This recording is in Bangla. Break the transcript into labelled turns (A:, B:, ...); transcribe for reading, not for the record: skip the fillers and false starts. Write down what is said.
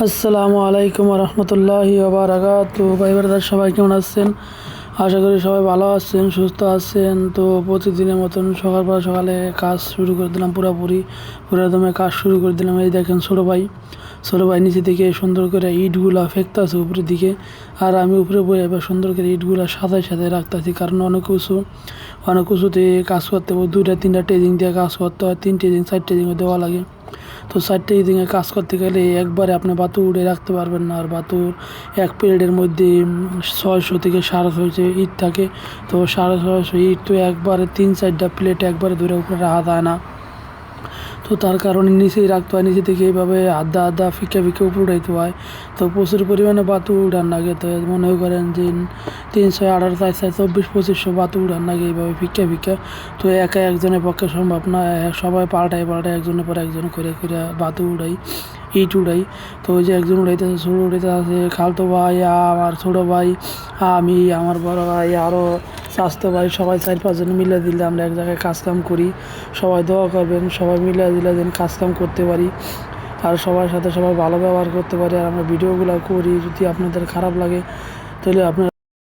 A: আসসালামু আলাইকুম রহমতুল্লাহি বারাকাতু। ভাই ব্রাদার সবাই কেমন আছেন? আশা করি সবাই ভালো আছেন, সুস্থ আছেন। তো প্রতিদিনের মতন সকালে কাজ শুরু করে দিলাম, পুরাদমে কাজ শুরু করে দিলাম। এই দেখেন ছোটো ভাই নিচে থেকে সুন্দর করে ইটগুলা ফেকতেছে উপরের দিকে, আর আমি উপরে বয়ে এবার সুন্দর করে ইটগুলা সাজায় রাখতেছি, কারণ অনেক উঁচুতে কাজ করতে হবে। 2-3টা টেজিং দিয়ে কাজ করতে হয়, 3 টেজিং 4 টেজিংও দেওয়া লাগে। তো 4 টেজিংয়ে কাজ করতে গেলে একবারে আপনি বাতু উড়ে রাখতে পারবেন না। আর বাতুর এক প্লেটের মধ্যে 600 থেকে 650 ইট থাকে। তো 650 ইট তো একবারে 3-4টা প্লেট একবারে ধরে উপরে রাখা যায় না। তো তার কারণে নিচেই রাখতে হয়, নিচে থেকে এইভাবে আধা ফিকে উপরে উঠাইতে হয়। তো প্রচুর পরিমাণে বাতু উড়ান লাগে। তো মনে করেন যে 300, 18, 400, 2400 বাতু উড়ান লাগে এইভাবে ফিকা। তো একা একজনের পক্ষে সম্ভব না, সবাই পাল্টায় একজনের পর একজন করে বাতু উড়াই, ইট উড়াই। তো ওই যে একজন উড়াইতেছে, ছোটো উড়াইতে খালতো ভাই, আমার ছোটো ভাই, আমি, আমার বড় ভাই, আরও স্বাস্থ্য ভাই, সবাই 4-5 জন মিলে দিলে আমরা এক জায়গায় কাজকাম করি। সবাই দোয়া করবেন, সবাই মিলে দিলে যেন কাজকাম করতে পারি, আর সবার সাথে সবাই ভালো ব্যবহার করতে পারি। আর আমরা ভিডিওগুলো করি, যদি আপনাদের খারাপ লাগে তাহলে আপনার